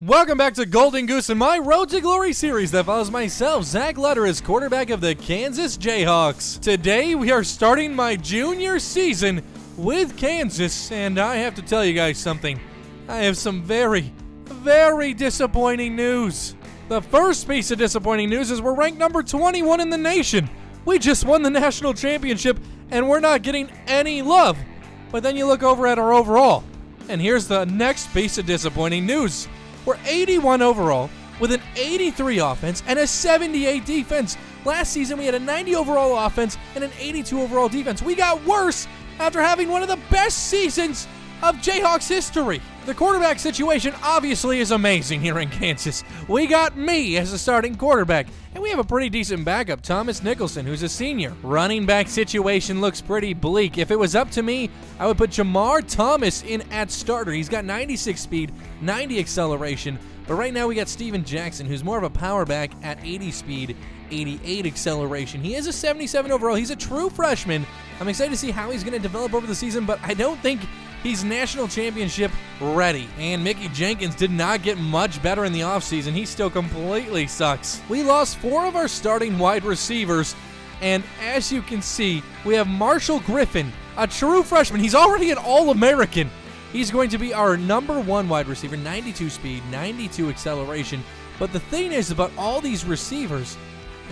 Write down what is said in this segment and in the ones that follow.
Welcome back to GoldenGoose and my Road to Glory series that follows myself, Zach Lutter, as quarterback of the Kansas Jayhawks. Today we are starting my junior season with Kansas, and I have to tell you guys something. I have some very, very disappointing news. The first piece of disappointing news is we're ranked number 21 in the nation. We just won the national championship and we're not getting any love. But then you look over at our overall, and here's the next piece of disappointing news. We're 81 overall with an 83 offense and a 78 defense. Last season we had a 90 overall offense and an 82 overall defense. We got worse after having one of the best seasons of Jayhawks history. The quarterback situation obviously is amazing here in Kansas. We got me as a starting quarterback, and we have a pretty decent backup, Thomas Nicholson, who's a senior. Running back situation looks pretty bleak. If it was up to me, I would put Jamar Thomas in at starter. He's got 96 speed, 90 acceleration, but right now we got Steven Jackson, who's more of a power back at 80 speed, 88 acceleration. He is a 77 overall. He's a true freshman. I'm excited to see how he's going to develop over the season, but I don't think he's national championship ready. And Mickey Jenkins did not get much better in the offseason. He still completely sucks. We lost 4 of our starting wide receivers, and as you can see, we have Marshall Griffin, a true freshman. He's already an All-American. He's going to be our number 1 wide receiver, 92 speed, 92 acceleration. But the thing is about all these receivers,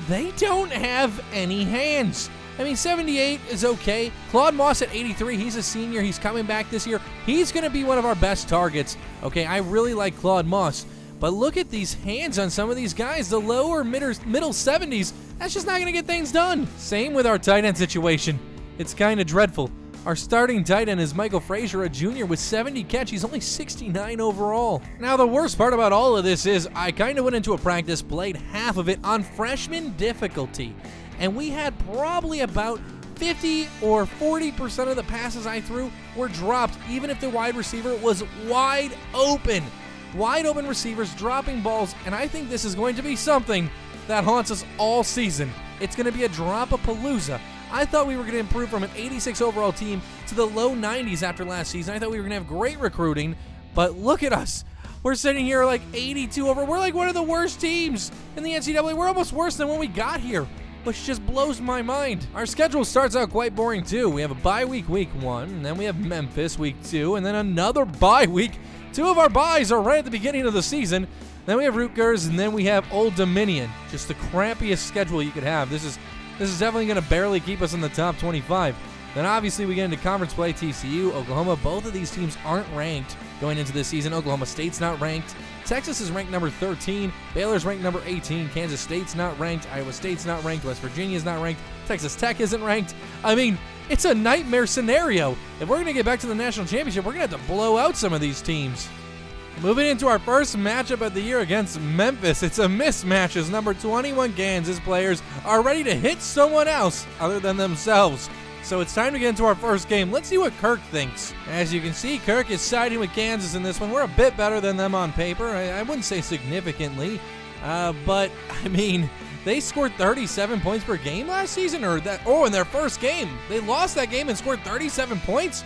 they don't have any hands. I mean, 78 is okay. Claude Moss at 83, he's a senior. He's coming back this year. He's going to be one of our best targets. Okay, I really like Claude Moss. But look at these hands on some of these guys. The lower middle 70s, that's just not going to get things done. Same with our tight end situation. It's kind of dreadful. Our starting tight end is Michael Frazier, a junior with 70 catch. He's only 69 overall. Now, the worst part about all of this is I kind of went into a practice, played half of it on freshman difficulty, and we had probably about 50 or 40% of the passes I threw were dropped, even if the wide receiver was wide open. Wide open receivers dropping balls, and I think this is going to be something that haunts us all season. It's going to be a drop-a-palooza. I thought we were going to improve from an 86 overall team to the low 90s after last season. I thought we were going to have great recruiting, but look at us. We're sitting here like 82 over. We're like one of the worst teams in the NCAA. We're almost worse than when we got here, which just blows my mind. Our schedule starts out quite boring too. We have a bye week 1, and then we have Memphis week 2, and then another bye week. 2 of our byes are right at the beginning of the season. Then we have Rutgers, and then we have Old Dominion. Just the crappiest schedule you could have. This is definitely going to barely keep us in the top 25. Then obviously we get into conference play, TCU, Oklahoma. Both of these teams aren't ranked going into this season. Oklahoma State's not ranked. Texas is ranked number 13. Baylor's ranked number 18. Kansas State's not ranked. Iowa State's not ranked. West Virginia's not ranked. Texas Tech isn't ranked. I mean, it's a nightmare scenario. If we're going to get back to the national championship, we're going to have to blow out some of these teams. Moving into our first matchup of the year against Memphis, it's a mismatch as number 21 Kansas players are ready to hit someone else other than themselves. So it's time to get into our first game. Let's see what Kirk thinks. As you can see, Kirk is siding with Kansas in this one. We're a bit better than them on paper. I wouldn't say significantly, but I mean, they scored 37 points per game last season, in their first game. They lost that game and scored 37 points?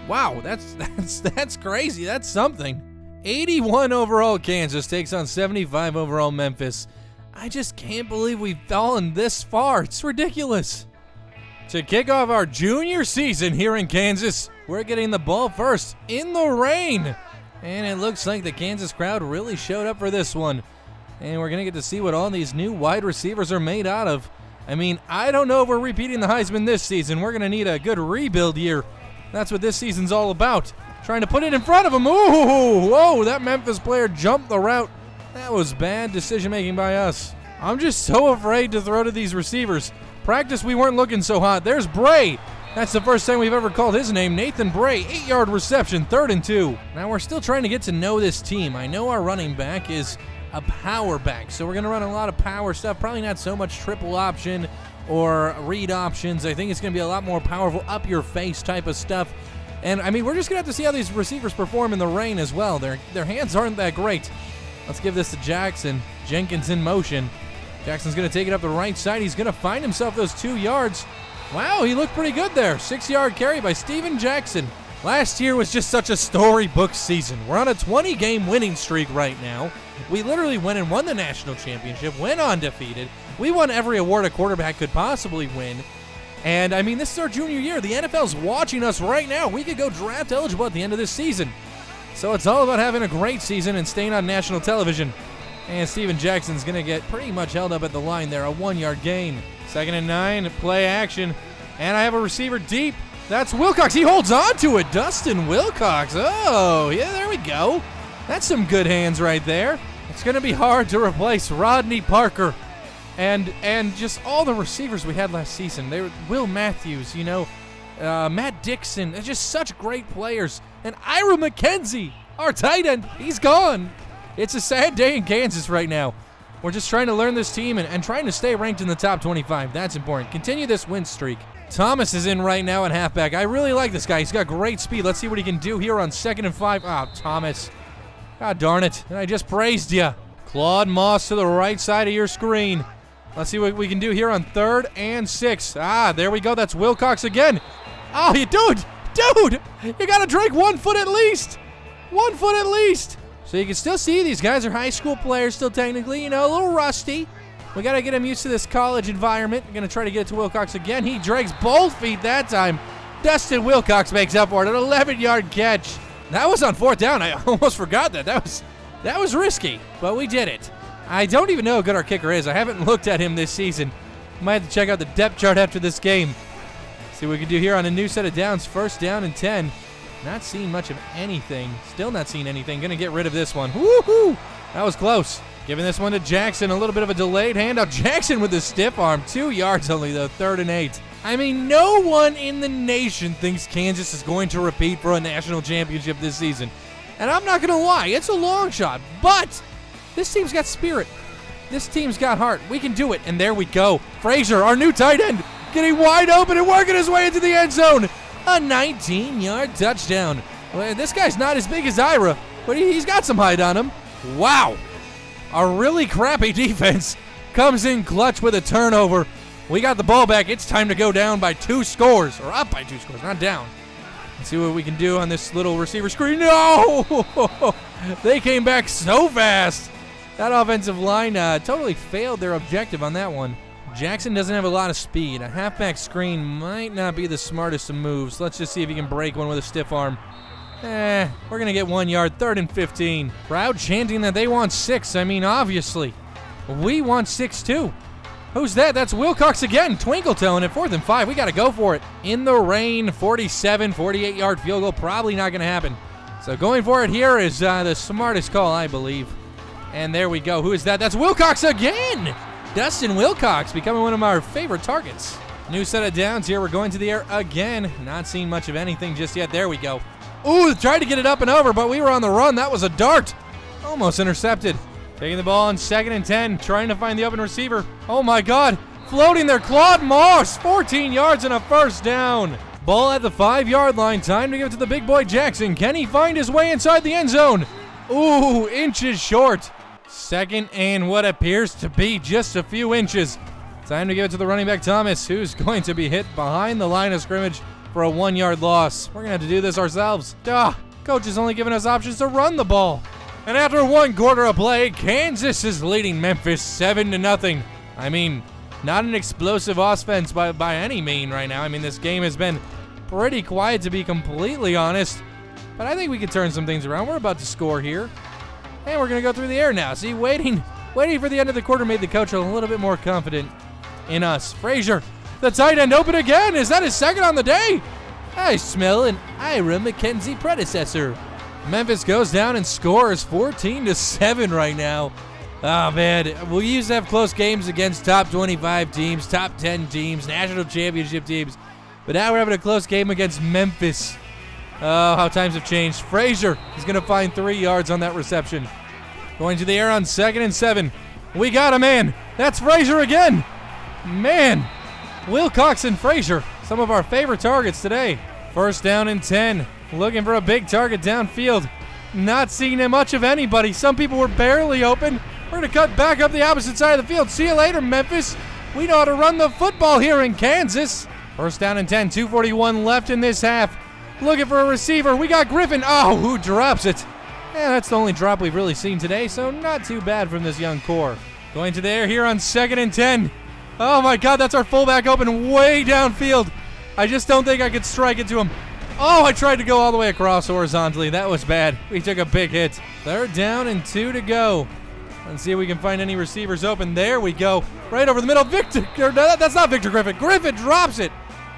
Wow, that's crazy. That's something. 81 overall Kansas takes on 75 overall Memphis. I just can't believe we've fallen this far. It's ridiculous. To kick off our junior season here in Kansas, we're getting the ball first in the rain. And it looks like the Kansas crowd really showed up for this one. And we're going to get to see what all these new wide receivers are made out of. I mean, I don't know if we're repeating the Heisman this season. We're going to need a good rebuild year. That's what this season's all about. Trying to put it in front of him. Ooh, whoa, that Memphis player jumped the route. That was bad decision-making by us. I'm just so afraid to throw to these receivers. Practice, we weren't looking so hot. There's Bray. That's the first time we've ever called his name. Nathan Bray, 8-yard reception, 3rd and 2. Now, we're still trying to get to know this team. I know our running back is a power back, so we're going to run a lot of power stuff. Probably not so much triple option or read options. I think it's going to be a lot more powerful, up-your-face type of stuff. And, I mean, we're just going to have to see how these receivers perform in the rain as well. Their hands aren't that great. Let's give this to Jackson. Jenkins in motion. Jackson's going to take it up the right side. He's going to find himself those 2 yards. Wow, he looked pretty good there. 6-yard carry by Steven Jackson. Last year was just such a storybook season. We're on a 20-game winning streak right now. We literally went and won the national championship, went undefeated. We won every award a quarterback could possibly win. And, I mean, this is our junior year. The NFL's watching us right now. We could go draft eligible at the end of this season. So it's all about having a great season and staying on national television. And Steven Jackson's going to get pretty much held up at the line there, a 1-yard gain. 2nd and 9, play action. And I have a receiver deep. That's Wilcox. He holds on to it. Dustin Wilcox. Oh, yeah, there we go. That's some good hands right there. It's going to be hard to replace Rodney Parker and just all the receivers we had last season. They were Will Matthews, Matt Dixon. They're just such great players. And Ira McKenzie, our tight end, he's gone. It's a sad day in Kansas right now. We're just trying to learn this team and trying to stay ranked in the top 25. That's important. Continue this win streak. Thomas is in right now at halfback. I really like this guy. He's got great speed. Let's see what he can do here on 2nd and 5. Oh, Thomas. God darn it. And I just praised you. Claude Moss to the right side of your screen. Let's see what we can do here on 3rd and 6. Ah, there we go. That's Wilcox again. Oh, dude, you got to drink 1 foot at least. 1 foot at least. So you can still see these guys are high school players still technically, a little rusty. We got to get him used to this college environment. We're going to try to get it to Wilcox again. He drags both feet that time. Dustin Wilcox makes up for it. An 11-yard catch. That was on 4th down. I almost forgot that. That was risky, but we did it. I don't even know how good our kicker is. I haven't looked at him this season. Might have to check out the depth chart after this game. See what we can do here on a new set of downs. 1st down and 10. Not seeing much of anything. Still not seeing anything. Going to get rid of this one. Woohoo! That was close. Giving this one to Jackson. A little bit of a delayed handoff. Jackson with the stiff arm. 2 yards only, though. 3rd and 8. I mean, no one in the nation thinks Kansas is going to repeat for a national championship this season. And I'm not going to lie. It's a long shot. But this team's got spirit. This team's got heart. We can do it. And there we go. Frazier, our new tight end, getting wide open and working his way into the end zone. A 19-yard touchdown. Well, this guy's not as big as Ira, but he's got some height on him. Wow. A really crappy defense comes in clutch with a turnover. We got the ball back. It's time to go down by 2 scores, or up by 2 scores, not down. Let's see what we can do on this little receiver screen. No! They came back so fast. That offensive line totally failed their objective on that one. Jackson doesn't have a lot of speed. A halfback screen might not be the smartest of moves. Let's just see if he can break one with a stiff arm. We're going to get 1 yard, 3rd and 15. Crowd chanting that they want 6. I mean, obviously. We want 6 too. Who's that? That's Wilcox again. Twinkletown at 4th and 5. We got to go for it. In the rain, 47, 48-yard field goal. Probably not going to happen. So going for it here is the smartest call, I believe. And there we go. Who is that? That's Wilcox again. Dustin Wilcox becoming one of our favorite targets. New set of downs here. We're going to the air again. Not seeing much of anything just yet. There we go. Ooh, tried to get it up and over, but we were on the run. That was a dart. Almost intercepted. Taking the ball on 2nd and 10. Trying to find the open receiver. Oh, my God. Floating there. Claude Moss. 14 yards and a 1st down. Ball at the 5-yard line. Time to give it to the big boy Jackson. Can he find his way inside the end zone? Ooh, inches short. 2nd and what appears to be just a few inches. Time to give it to the running back Thomas, who's going to be hit behind the line of scrimmage for a 1-yard loss. We're going to have to do this ourselves. Coach is only giving us options to run the ball. And after 1 quarter of play, Kansas is leading Memphis 7-0. I mean, not an explosive offense by any mean right now. I mean, this game has been pretty quiet, to be completely honest. But I think we can turn some things around. We're about to score here. And we're going to go through the air now. See, waiting for the end of the quarter made the coach a little bit more confident in us. Frazier, the tight end, open again. Is that his 2nd on the day? I smell an Ira McKenzie predecessor. Memphis goes down and scores 14-7 right now. Oh, man. We used to have close games against top 25 teams, top 10 teams, national championship teams. But now we're having a close game against Memphis. Oh, how times have changed. Frazier is going to find 3 yards on that reception. Going to the air on 2nd and 7. We got a man. That's Frazier again. Man, Wilcox and Frazier, some of our favorite targets today. 1st down and 10. Looking for a big target downfield. Not seeing much of anybody. Some people were barely open. We're going to cut back up the opposite side of the field. See you later, Memphis. We know how to run the football here in Kansas. 1st down and 10. 2:41 left in this half. looking for a receiver. We got Griffin. Oh, who drops it? Yeah, that's the only drop we've really seen today, so not too bad from this young core. Going to the air here on 2nd and 10. Oh my God, that's our fullback open way downfield. I just don't think I could strike it to him. Oh, I tried to go all the way across horizontally. That was bad. We took a big hit. 3rd down and 2 to go. Let's see if we can find any receivers open. There we go. Right over the middle. Victor. No, that's not Victor Griffin. Griffin drops it.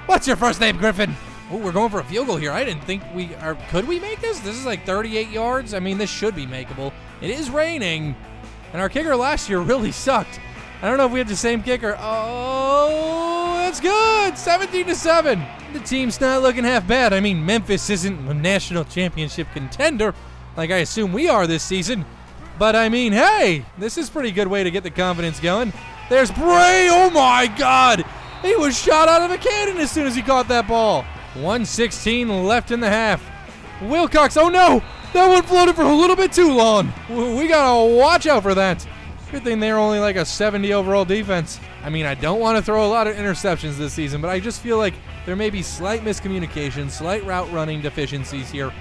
What's your first name, Griffin? Oh, we're going for a field goal here. I didn't think we are. Could we make this? This is like 38 yards. I mean, this should be makeable. It is raining. And our kicker last year really sucked. I don't know if we have the same kicker. Oh, that's good. 17-7. The team's not looking half bad. I mean, Memphis isn't a national championship contender like I assume we are this season. But I mean, hey, this is a pretty good way to get the confidence going. There's Bray. Oh my God. He was shot out of a cannon as soon as he caught that ball. 1:16 left in the half. Wilcox. Oh no. That one floated for a little bit too long. We got to watch out for that. Good thing they're only like a 70 overall defense. I mean, I don't want to throw a lot of interceptions this season, but I just feel like there may be slight miscommunication, slight route running deficiencies here.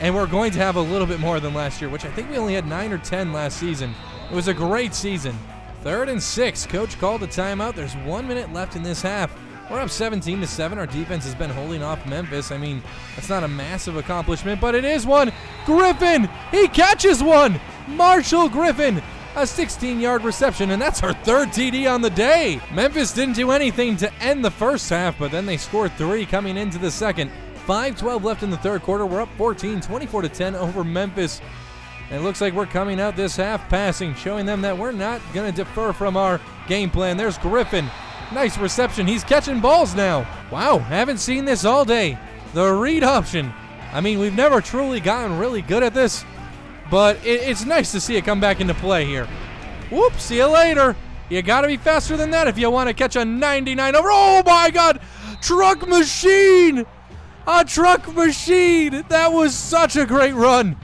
And we're going to have a little bit more than last year, which I think we only had 9 or 10 last season. It was a great season. 3rd and 6. Coach called a timeout. There's 1 minute left in this half. We're up 17-7. Our defense has been holding off Memphis. I mean, that's not a massive accomplishment, but it is one. Griffin, he catches one. Marshall Griffin, a 16-yard reception, and that's our 3rd TD on the day. Memphis didn't do anything to end the first half, but then they scored 3 coming into the second. 5:12 left in the 3rd quarter. We're up 14, 24-10 over Memphis. And it looks like we're coming out this half passing, showing them that we're not going to defer from our game plan. There's Griffin. Nice reception. He's catching balls now. Wow, haven't seen this all day. The read option. I mean, we've never truly gotten really good at this, but it's nice to see it come back into play here. Whoop, see you later. You got to be faster than that if you want to catch a 99 over. Oh my God, truck machine. A truck machine! That was such a great run.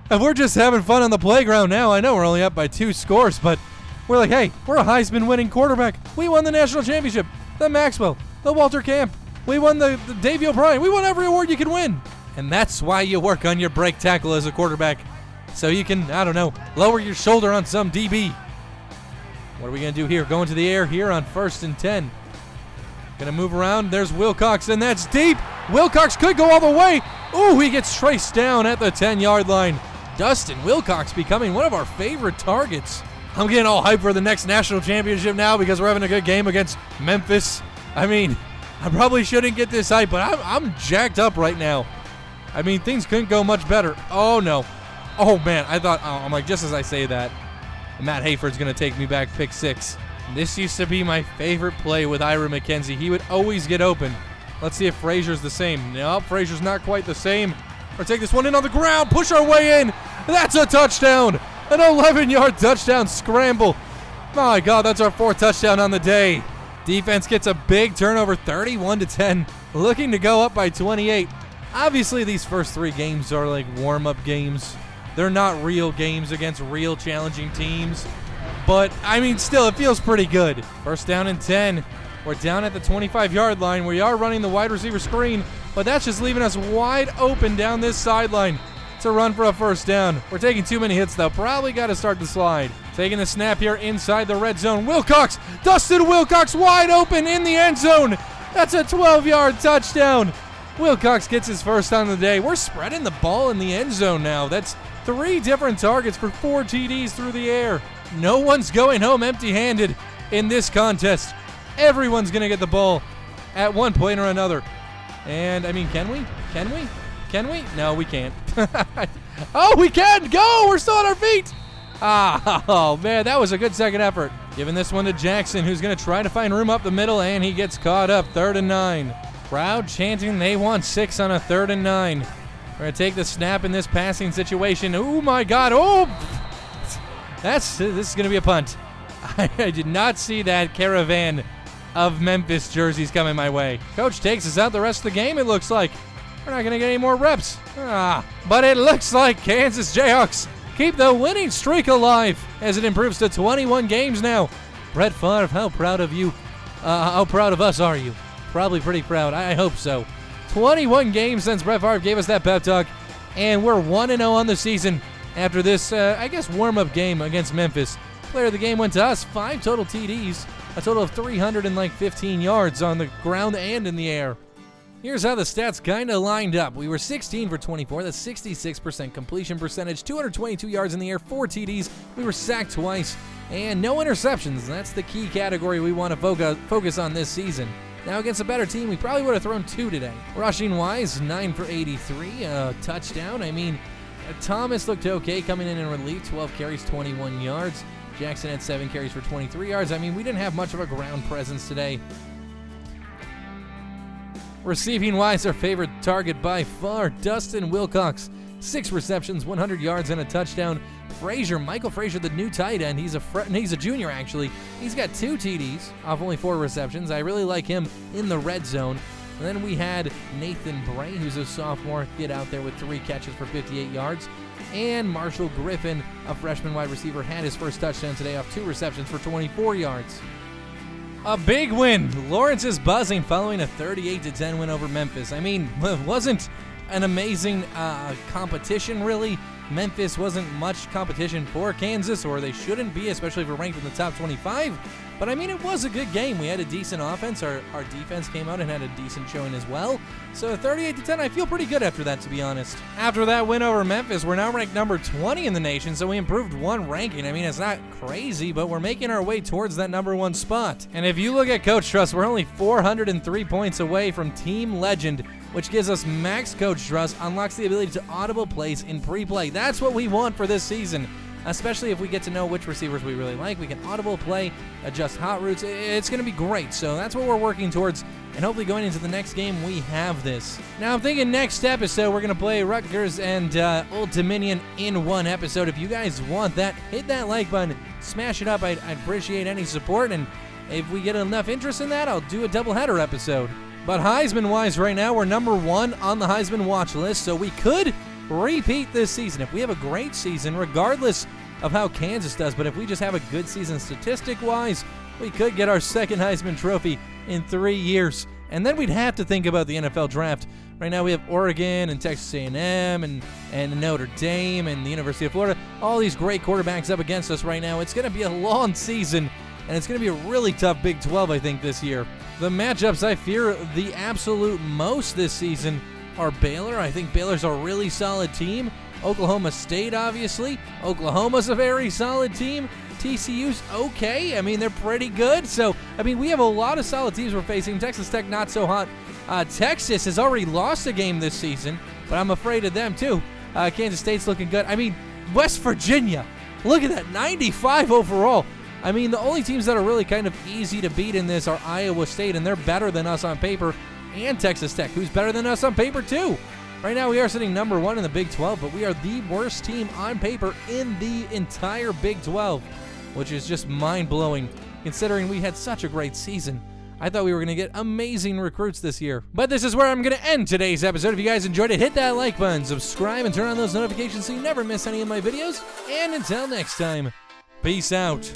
And we're just having fun on the playground now. I know we're only up by 2 scores, but we're like, hey, we're a Heisman winning quarterback. We won the national championship, the Maxwell, the Walter Camp. We won the Davey O'Brien. We won every award you can win. And that's why you work on your break tackle as a quarterback. So you can, I don't know, lower your shoulder on some DB. What are we going to do here? Going to the air here on 1st and 10. Gonna move around. There's Wilcox, and that's deep. Wilcox could go all the way. Ooh, he gets traced down at the 10-yard line. Dustin Wilcox becoming one of our favorite targets. I'm getting all hyped for the next national championship now because we're having a good game against Memphis. I mean, I probably shouldn't get this hype, but I'm jacked up right now. I mean, things couldn't go much better. Oh, no. Oh, man, I'm like, just as I say that, Matt Hayford's gonna take me back, pick 6. This used to be my favorite play with Ira McKenzie. He would always get open. Let's see if Frazier's the same. Nope, Frazier's not quite the same. We'll take this one in on the ground, push our way in. That's a touchdown. An 11-yard touchdown scramble. My God, that's our 4th touchdown on the day. Defense gets a big turnover, 31-10, looking to go up by 28. Obviously, these first 3 games are like warm-up games. They're not real games against real challenging teams. But, I mean, still, it feels pretty good. 1st down and 10. We're down at the 25-yard line. We are running the wide receiver screen, but that's just leaving us wide open down this sideline to run for a 1st down. We're taking too many hits, though. Probably got to start the slide. Taking the snap here inside the red zone. Wilcox, Dustin Wilcox, wide open in the end zone. That's a 12-yard touchdown. Wilcox gets his 1st on the day. We're spreading the ball in the end zone now. That's 3 different targets for 4 TDs through the air. No one's going home empty-handed in this contest. Everyone's going to get the ball at one point or another. And, I mean, can we? Can we? Can we? No, we can't. Oh, we can! Go! We're still on our feet! Oh, man, that was a good second effort. Giving this one to Jackson, who's going to try to find room up the middle, and he gets caught up. 3rd and 9. Crowd chanting they want 6 on a 3rd and 9. We're going to take the snap in this passing situation. Oh, my God. Oh! This is going to be a punt. I did not see that caravan of Memphis jerseys coming my way. Coach takes us out the rest of the game, it looks like. We're not going to get any more reps. But it looks like Kansas Jayhawks keep the winning streak alive as it improves to 21 games now. Brett Favre, how proud of you? How proud of us are you? Probably pretty proud. I hope so. 21 games since Brett Favre gave us that pep talk, and we're 1-0 on the season after this, I guess, warm-up game against Memphis. Player of the game went to us, 5 total TDs, a total of 315 yards on the ground and in the air. Here's how the stats kind of lined up. We were 16 for 24, that's 66% completion percentage, 222 yards in the air, 4 TDs. We were sacked twice, and no interceptions. That's the key category we want to focus on this season. Now against a better team, we probably would have thrown 2 today. Rushing-wise, 9 for 83, a touchdown. I mean, Thomas looked okay coming in relief, 12 carries, 21 yards. Jackson had 7 carries for 23 yards. I mean, we didn't have much of a ground presence today. Receiving-wise, our favorite target by far, Dustin Wilcox. 6 receptions, 100 yards, and a touchdown. Michael Frazier, the new tight end. He's a junior, actually. He's got 2 TDs off only 4 receptions. I really like him in the red zone. And then we had Nathan Bray, who's a sophomore, get out there with 3 catches for 58 yards. And Marshall Griffin, a freshman wide receiver, had his first touchdown today off 2 receptions for 24 yards. A big win. Lawrence is buzzing following a 38-10 win over Memphis. I mean, it wasn't an amazing competition, really. Memphis wasn't much competition for Kansas, or they shouldn't be, especially if we're ranked in the top 25. But, I mean, it was a good game. We had a decent offense. Our defense came out and had a decent showing as well. So 38-10, I feel pretty good after that, to be honest. After that win over Memphis, we're now ranked number 20 in the nation, so we improved 1 ranking. I mean, it's not crazy, but we're making our way towards that number 1 spot. And if you look at Coach Trust, we're only 403 points away from Team Legend, which gives us max Coach Trust, unlocks the ability to audible plays in pre-play. That's what we want for this season. Especially if we get to know which receivers we really like. We can audible play, adjust hot routes. It's going to be great. So that's what we're working towards. And hopefully going into the next game, we have this. Now I'm thinking next episode, we're going to play Rutgers and Old Dominion in one episode. If you guys want that, hit that like button. Smash it up. I'd appreciate any support. And if we get enough interest in that, I'll do a doubleheader episode. But Heisman-wise right now, we're number 1 on the Heisman watch list. So we could repeat this season if we have a great season, regardless of how Kansas does. But if we just have a good season statistic-wise, we could get our second Heisman Trophy in 3 years. And then we'd have to think about the NFL draft. Right now we have Oregon and Texas A&M and Notre Dame and the University of Florida. All these great quarterbacks up against us right now. It's going to be a long season, and it's going to be a really tough Big 12, I think, this year. The matchups I fear the absolute most this season are Baylor. I think Baylor's a really solid team. Oklahoma State, obviously. Oklahoma's a very solid team. TCU's okay. I mean, they're pretty good. So, I mean, we have a lot of solid teams we're facing. Texas Tech, not so hot. Texas has already lost a game this season, but I'm afraid of them, too. Kansas State's looking good. I mean, West Virginia, look at that, 95 overall. I mean, the only teams that are really kind of easy to beat in this are Iowa State, and they're better than us on paper, and Texas Tech, who's better than us on paper, too. Right now, we are sitting number 1 in the Big 12, but we are the worst team on paper in the entire Big 12, which is just mind-blowing, considering we had such a great season. I thought we were going to get amazing recruits this year. But this is where I'm going to end today's episode. If you guys enjoyed it, hit that like button, subscribe, and turn on those notifications so you never miss any of my videos. And until next time, peace out.